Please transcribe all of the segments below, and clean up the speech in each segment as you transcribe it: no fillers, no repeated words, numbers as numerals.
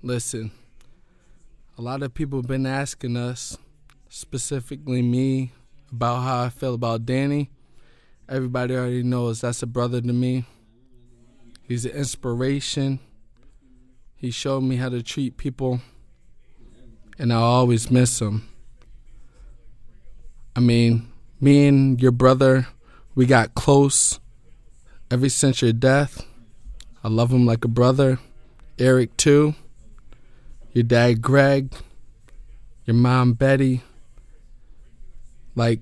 Listen, a lot of people have been asking us, specifically me, about how I feel about Danny. Everybody already knows that's a brother to me. He's an inspiration. He showed me how to treat people, and I'll always miss him. I mean, me and your brother, we got close ever since your death. I love him like a brother. Eric, too. Your dad, Greg. Your mom, Betty. Like,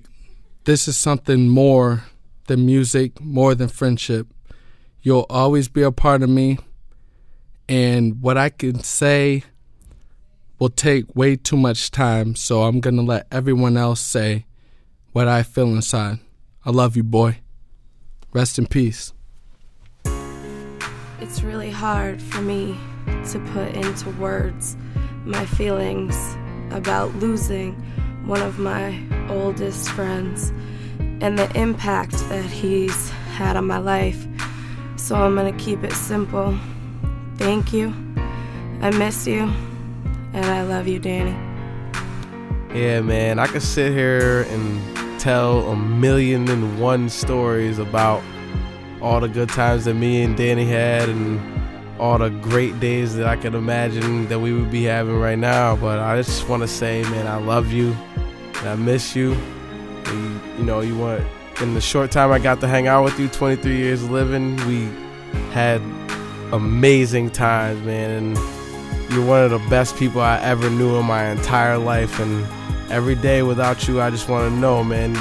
this is something more than music, more than friendship. You'll always be a part of me. And what I can say will take way too much time, so I'm going to let everyone else say what I feel inside. I love you, boy. Rest in peace. It's really hard for me to put into words my feelings about losing one of my oldest friends and the impact that he's had on my life. So I'm gonna keep it simple. Thank you. I miss you. And I love you, Danny. Yeah, man, I could sit here and tell 1,000,001 stories about all the good times that me and Danny had and all the great days that I could imagine that we would be having right now. But I just want to say, man, I love you and I miss you. And, in the short time I got to hang out with you, 23 years living, we had amazing times, man. And you're one of the best people I ever knew in my entire life. And every day without you, I just want to know, man,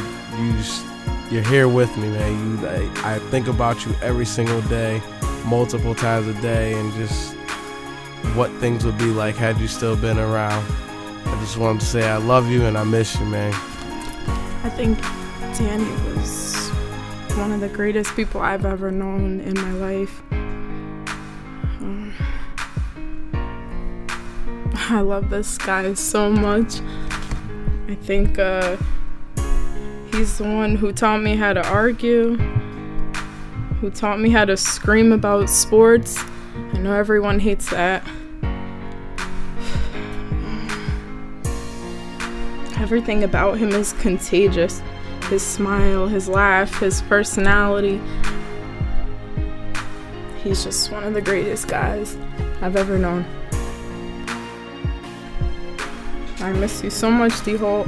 you're here with me, man. I think about you every single day, multiple times a day, and just what things would be like had you still been around. I just wanted to say I love you and I miss you, man. I think Danny was one of the greatest people I've ever known in my life. I love this guy so much. I think he's the one who taught me how to argue, who taught me how to scream about sports. I know everyone hates that. Everything about him is contagious. His smile, his laugh, his personality. He's just one of the greatest guys I've ever known. I miss you so much, D. Holt.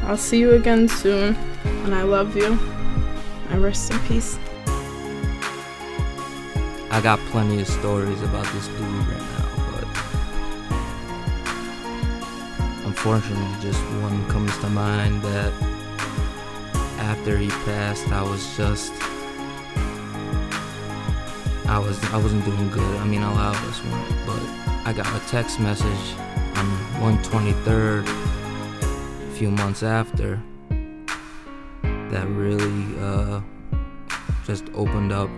I'll see you again soon, and I love you. And rest in peace. I got plenty of stories about this dude right now, but unfortunately just one comes to mind that after he passed, I wasn't doing good. I mean, a lot of us weren't, but I got a text message on 1/23rd, a few months after, that really just opened up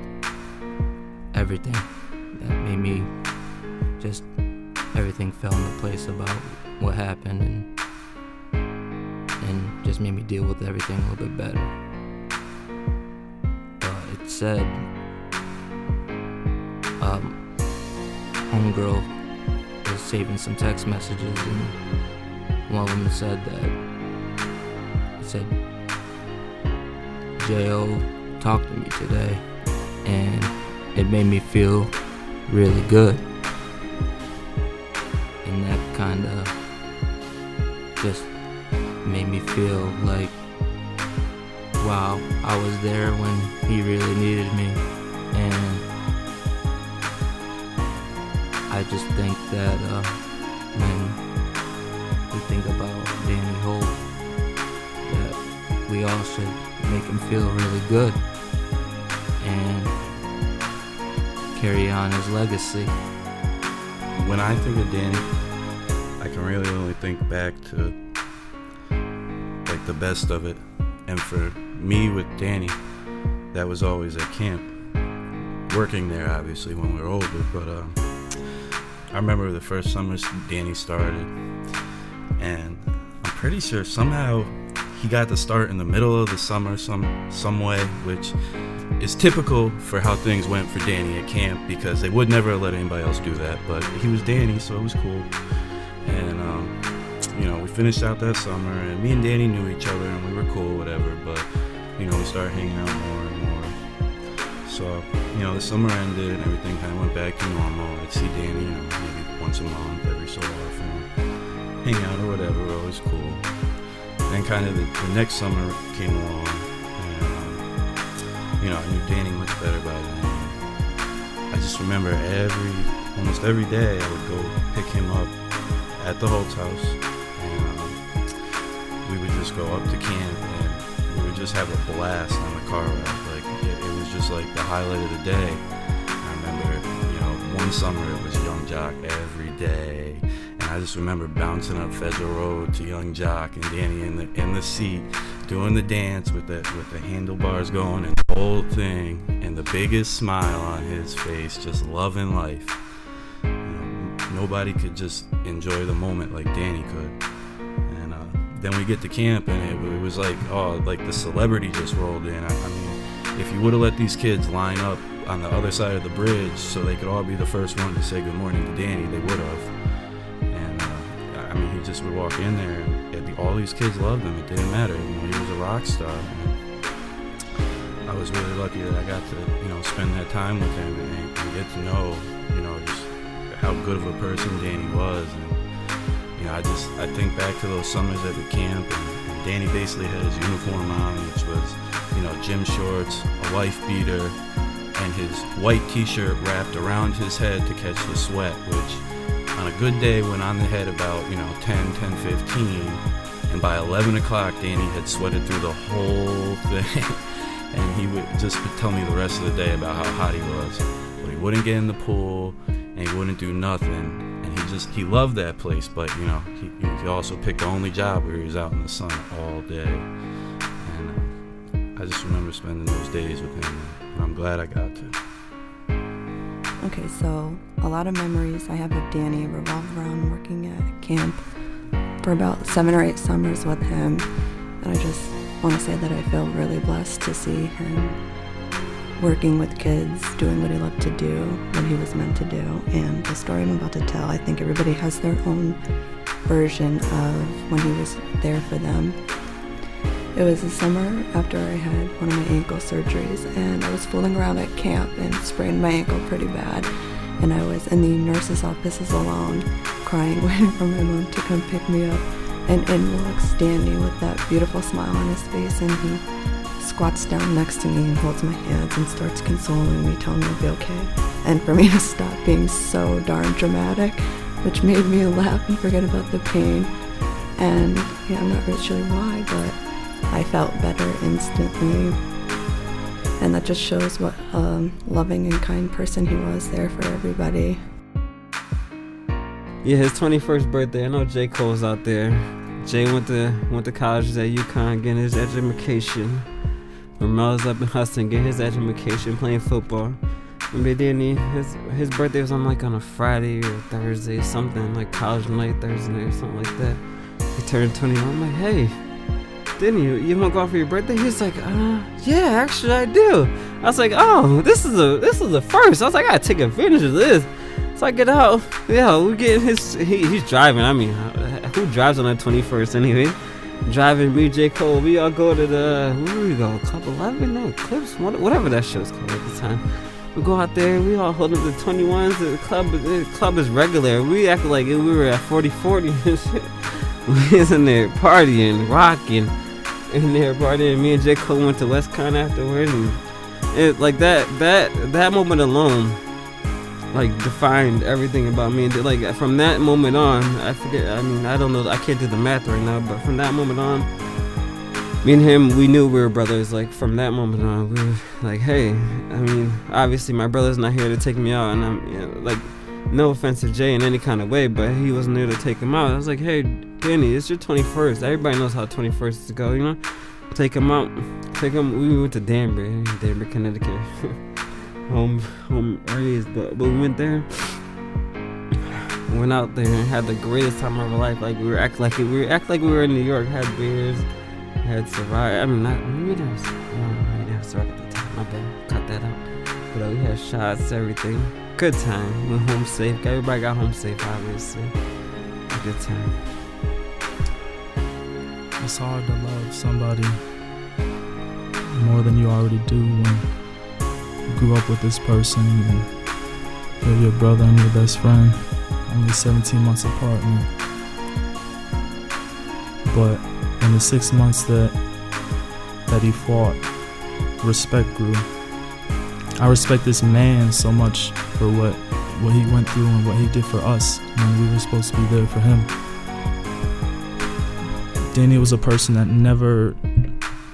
everything. That made me just, everything fell into place about what happened, and just made me deal with everything a little bit better. It said, homegirl was saving some text messages, and one of them said J.O. talked to me today, and it made me feel really good. And that kind of just made me feel like, wow, I was there when he really needed me. And I just think that when we think about Danny Holt, that we all should make him feel really good and carry on his legacy. When I think of Danny, I can really only think back to like the best of it. And for me with Danny, that was always at camp. Working there, obviously, when we were older, but I remember the first summer Danny started, and I'm pretty sure somehow he got to start in the middle of the summer some way, which is typical for how things went for Danny at camp, because they would never let anybody else do that. But he was Danny, so it was cool. And you know, we finished out that summer, and me and Danny knew each other, and we were cool, whatever. But you know, we started hanging out more and more. So you know, the summer ended, and everything kind of went back to normal. I'd see Danny, you know, maybe once a month, every so often, hang out or whatever. It was always cool. Then kind of the next summer came along, and you know, I knew Danny much better by then. I just remember almost every day I would go pick him up at the Holt's house, and we would just go up to camp, and we would just have a blast on the car ride. Like it was just like the highlight of the day. I remember, you know, one summer it was Young Jock every day, and I just remember bouncing up Federal Road to Young Jock and Danny in the seat doing the dance with the handlebars going and the whole thing, and the biggest smile on his face, just loving life. Nobody could just enjoy the moment like Danny could. And then we get to camp, and it was like, oh, like the celebrity just rolled in. I mean, if you would have let these kids line up on the other side of the bridge so they could all be the first one to say good morning to Danny, they would have. And I mean, he just would walk in there, and all these kids loved him. It didn't matter. You know, he was a rock star. And I was really lucky that I got to, you know, spend that time with him and get to know, you know, just how good of a person Danny was. And you know, I think back to those summers at the camp, and Danny basically had his uniform on, which was, you know, gym shorts, a wife beater, and his white t-shirt wrapped around his head to catch the sweat, which on a good day went on the head about, you know, 10:15, and by 11 o'clock Danny had sweated through the whole thing. And he would just tell me the rest of the day about how hot he was, but he wouldn't get in the pool, and he wouldn't do nothing, and he loved that place. But you know, he also picked the only job where he was out in the sun all day. And I just remember spending those days with him, and I'm glad I got to. Okay, so a lot of memories I have of Danny revolve around working at camp for about 7 or 8 summers with him, and I just want to say that I feel really blessed to see him working with kids, doing what he loved to do, what he was meant to do. And the story I'm about to tell, I think everybody has their own version of when he was there for them. It was the summer after I had one of my ankle surgeries, and I was fooling around at camp and sprained my ankle pretty bad. And I was in the nurse's offices alone, crying, waiting for my mom to come pick me up. And in walks Danny with that beautiful smile on his face, and he squats down next to me and holds my hands and starts consoling me, telling me I'll be okay. And for me to stop being so darn dramatic, which made me laugh and forget about the pain. And yeah, I'm not really sure why, but I felt better instantly. And that just shows what a loving and kind person he was, there for everybody. Yeah, his 21st birthday. I know J. Cole's out there. Jay went to college at UConn getting his education. Ramel's up in Hudson getting his education, playing football. And Danny, his birthday was on a Friday or Thursday, something like college night, Thursday night or something like that. He turned 21. I'm like, hey, Danny, you want to go out for your birthday? He's like, yeah, actually I do. I was like, oh, this is a first. I was like, I gotta take advantage of this. So I get out. Yeah, we get he's driving. I mean, who drives on the 21st anyway? Driving, me, J. Cole, we all go to where do we go? Club 11? No, Clips? Whatever that show's called at the time. We go out there, we all hold up the 21s. The club is regular. We act like we were at 40-40 and shit. We was in there partying, rocking, in there partying. Me and J. Cole went to WestCon afterwards, and it like that moment alone, like, defined everything about me. And like, from that moment on, I forget, I mean, I don't know, I can't do the math right now, but from that moment on, me and him, we knew we were brothers. Like, from that moment on, we were like, hey, I mean, obviously my brother's not here to take me out, and I'm, you know, like, no offense to Jay in any kind of way, but he wasn't there to take him out. I was like, hey, Danny, it's your 21st. Everybody knows how 21st go, you know? Take him out. We went to Danbury, Connecticut. home raised, but we went there. Went out there and had the greatest time of our life. Like, we were act like we were in New York, had beers, had Ciroc. I mean, maybe that was Ciroc at the time. My bad. Cut that out. But we had shots, everything. Good time. Went home safe. Everybody got home safe, obviously. A good time. It's hard to love somebody more than you already do when you grew up with this person and they're your brother and your best friend, only 17 months apart. But in the 6 months that he fought, respect grew. I respect this man so much for what he went through and what he did for us when we were supposed to be there for him. Danny was a person that never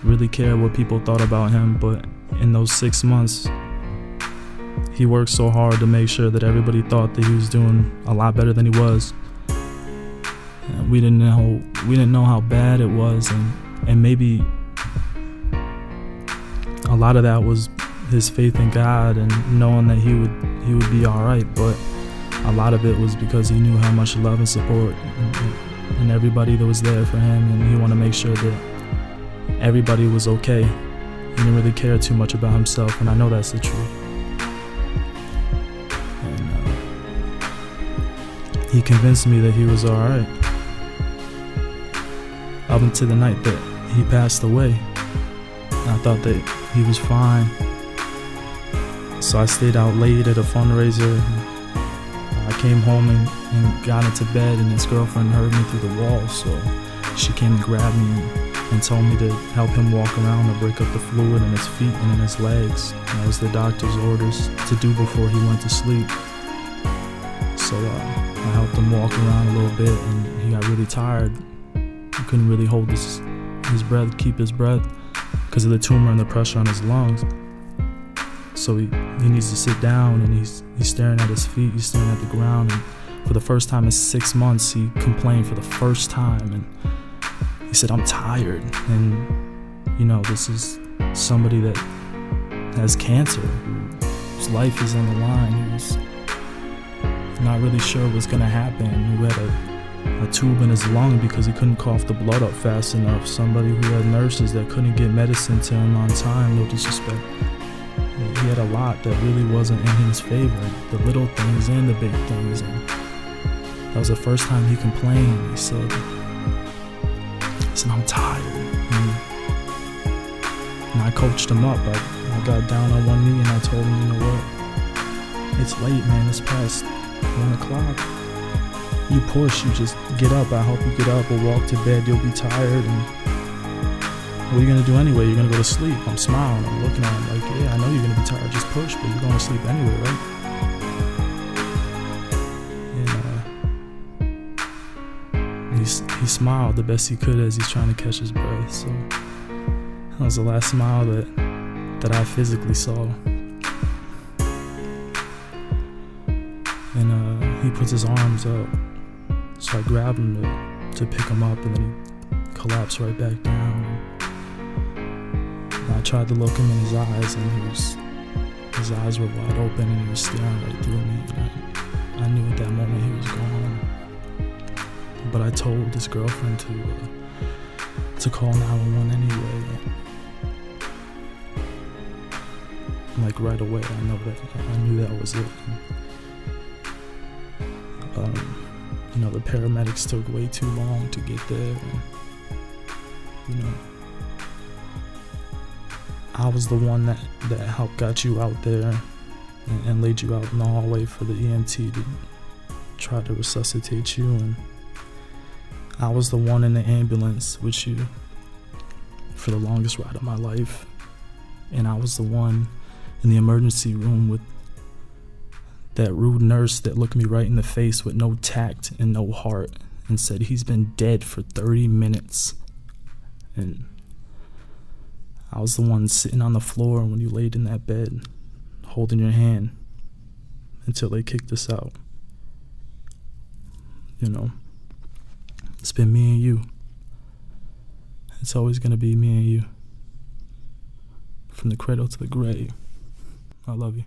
really cared what people thought about him, but in those 6 months, he worked so hard to make sure that everybody thought that he was doing a lot better than he was. And we didn't know how bad it was, and maybe a lot of that was his faith in God and knowing that he would be all right. But a lot of it was because he knew how much love and support and everybody that was there for him, and he wanted to make sure that everybody was okay. He didn't really care too much about himself, and I know that's the truth. And he convinced me that he was all right up until the night that he passed away. I thought that he was fine, so I stayed out late at a fundraiser. I came home and got into bed, and his girlfriend heard me through the wall, so she came and grabbed me and told me to help him walk around to break up the fluid in his feet and in his legs. And that was the doctor's orders to do before he went to sleep. So I helped him walk around a little bit, and he got really tired. He couldn't really hold his breath, keep his breath, because of the tumor and the pressure on his lungs. So he needs to sit down, and he's staring at his feet, he's staring at the ground. And for the first time in 6 months, he complained for the first time, and he said, "I'm tired." And this is somebody that has cancer, whose life is on the line, who's not really sure what's gonna happen, who had a tube in his lung because he couldn't cough the blood up fast enough, somebody who had nurses that couldn't get medicine to him on time, no disrespect. He had a lot that really wasn't in his favor, the little things and the big things. And that was the first time he complained. He said, "I'm tired." And I coached him up. I got down on one knee and I told him, "You know what? It's late, man. It's past 1 o'clock. You push, you just get up. I hope you get up or walk to bed. You'll be tired. And what are you gonna do anyway? You're gonna go to sleep." I'm smiling. I'm looking at him like, "Yeah, I know you're gonna be tired. Just push, but you're going to sleep anyway, right?" And he smiled the best he could as he's trying to catch his breath. So that was the last smile that I physically saw. And he puts his arms up, so I grabbed him to pick him up, and then he collapsed right back down. I tried to look him in his eyes, and his eyes were wide open, and he was staring right through me. And I knew at that moment he was gone. But I told his girlfriend to call 911 anyway. And like right away, I knew that was it. And, the paramedics took way too long to get there, and I was the one that helped got you out there and laid you out in the hallway for the EMT to try to resuscitate you, and I was the one in the ambulance with you for the longest ride of my life, and I was the one in the emergency room with that rude nurse that looked me right in the face with no tact and no heart and said, "He's been dead for 30 minutes. And I was the one sitting on the floor when you laid in that bed, holding your hand until they kicked us out. It's been me and you. It's always gonna be me and you. From the cradle to the grave. I love you."